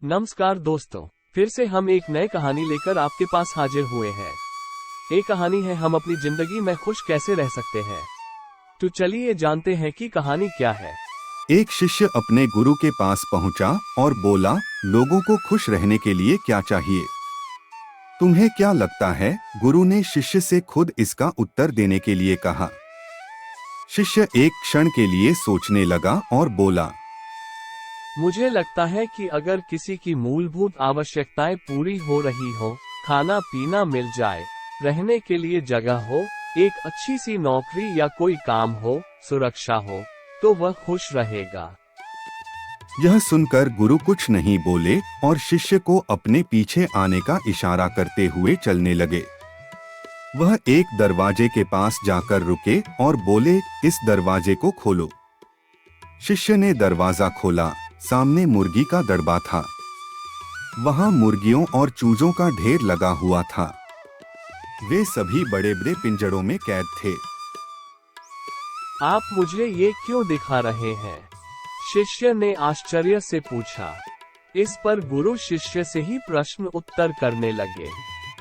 नमस्कार दोस्तों, फिर से हम एक नए कहानी लेकर आपके पास हाजिर हुए हैं। एक कहानी है हम अपनी जिंदगी में खुश कैसे रह सकते हैं। तो चलिए जानते हैं कि कहानी क्या है। एक शिष्य अपने गुरु के पास पहुंचा और बोला, लोगों को खुश रहने के लिए क्या चाहिए? तुम्हें क्या लगता है? गुरु ने शिष्य से खुद इसका उत्तर देने के लिए कहा। शिष्य एक क्षण के लिए सोचने लगा और बोला, मुझे लगता है कि अगर किसी की मूलभूत आवश्यकताएं पूरी हो रही हो, खाना पीना मिल जाए, रहने के लिए जगह हो, एक अच्छी सी नौकरी या कोई काम हो, सुरक्षा हो, तो वह खुश रहेगा। यह सुनकर गुरु कुछ नहीं बोले और शिष्य को अपने पीछे आने का इशारा करते हुए चलने लगे। वह एक दरवाजे के पास जाकर रुके और बोले, इस दरवाजे को खोलो। शिष्य ने दरवाजा खोला। सामने मुर्गी का दड़बा था। वहां मुर्गियों और चूजों का ढेर लगा हुआ था। वे सभी बड़े बड़े पिंजड़ों में कैद थे। आप मुझे ये क्यों दिखा रहे हैं? शिष्य ने आश्चर्य से पूछा। इस पर गुरु शिष्य से ही प्रश्न उत्तर करने लगे।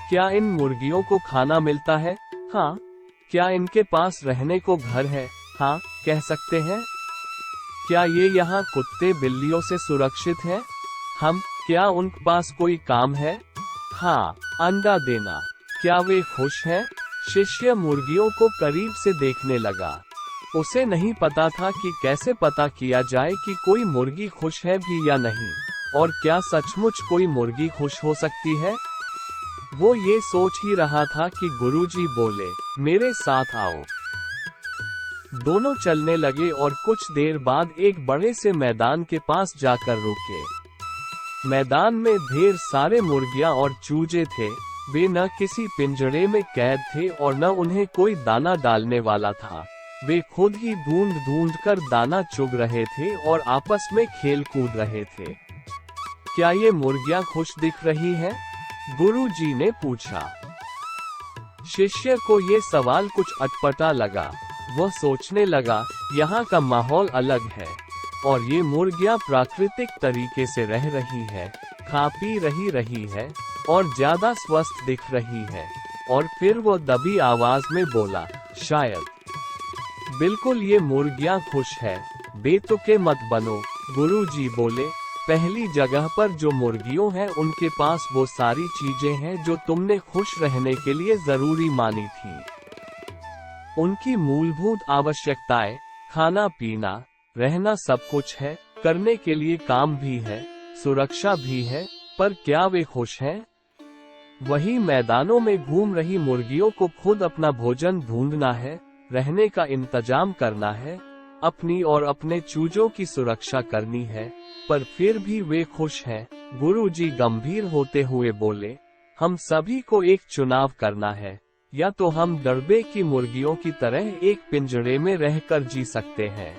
क्या इन मुर्गियों को खाना मिलता है? हाँ। क्या इनके पास रहने को घर है? हाँ, कह सकते हैं। क्या ये यहाँ कुत्ते बिल्लियों से सुरक्षित है? हम, क्या उनके पास कोई काम है? हाँ, अंडा देना। क्या वे खुश हैं? शिष्य मुर्गियों को करीब से देखने लगा। उसे नहीं पता था कि कैसे पता किया जाए कि कोई मुर्गी खुश है भी या नहीं, और क्या सचमुच कोई मुर्गी खुश हो सकती है। वो ये सोच ही रहा था कि गुरुजी बोले, मेरे साथ आओ। दोनों चलने लगे और कुछ देर बाद एक बड़े से मैदान के पास जाकर रुके। मैदान में ढेर सारे मुर्गियां और चूजे थे। वे न किसी पिंजरे में कैद थे और न उन्हें कोई दाना डालने वाला था। वे खुद ही ढूंढ ढूंढ कर दाना चुग रहे थे और आपस में खेल कूद रहे थे। क्या ये मुर्गियां खुश दिख रही हैं? गुरुजी ने पूछा। शिष्य को ये सवाल कुछ अटपटा लगा। वह सोचने लगा, यहाँ का माहौल अलग है और ये मुर्गियाँ प्राकृतिक तरीके से रह रही है, खा पी रही है और ज्यादा स्वस्थ दिख रही है। और फिर वो दबी आवाज में बोला, शायद। बिल्कुल, ये मुर्गियाँ खुश है। बेतुके मत बनो। गुरुजी बोले, पहली जगह पर जो मुर्गियों हैं उनके पास वो सारी चीजें हैं जो तुमने खुश रहने के लिए जरूरी मानी थी। उनकी मूलभूत आवश्यकताएं, खाना पीना, रहना सब कुछ है, करने के लिए काम भी है, सुरक्षा भी है, पर क्या वे खुश हैं? वही मैदानों में घूम रही मुर्गियों को खुद अपना भोजन ढूंढना है, रहने का इंतजाम करना है, अपनी और अपने चूजों की सुरक्षा करनी है, पर फिर भी वे खुश हैं। गुरुजी गंभीर होते हुए बोले, हम सभी को एक चुनाव करना है। या तो हम दड़बे की मुर्गियों की तरह एक पिंजरे में रहकर जी सकते हैं,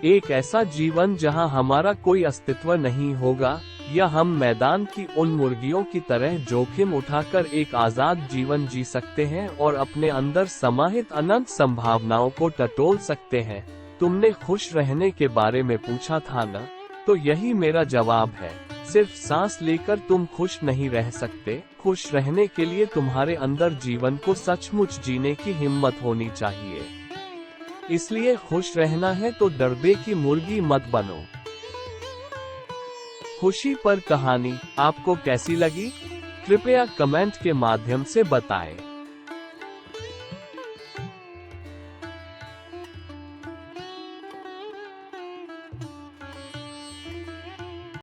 एक ऐसा जीवन जहां हमारा कोई अस्तित्व नहीं होगा, या हम मैदान की उन मुर्गियों की तरह जोखिम उठाकर एक आजाद जीवन जी सकते हैं और अपने अंदर समाहित अनंत संभावनाओं को टटोल सकते हैं। तुमने खुश रहने के बारे में पूछा था न? तो यही मेरा जवाब है। सिर्फ सांस लेकर तुम खुश नहीं रह सकते। खुश रहने के लिए तुम्हारे अंदर जीवन को सचमुच जीने की हिम्मत होनी चाहिए। इसलिए खुश रहना है तो दड़बे की मुर्गी मत बनो। खुशी पर कहानी आपको कैसी लगी? कृपया कमेंट के माध्यम से बताएं।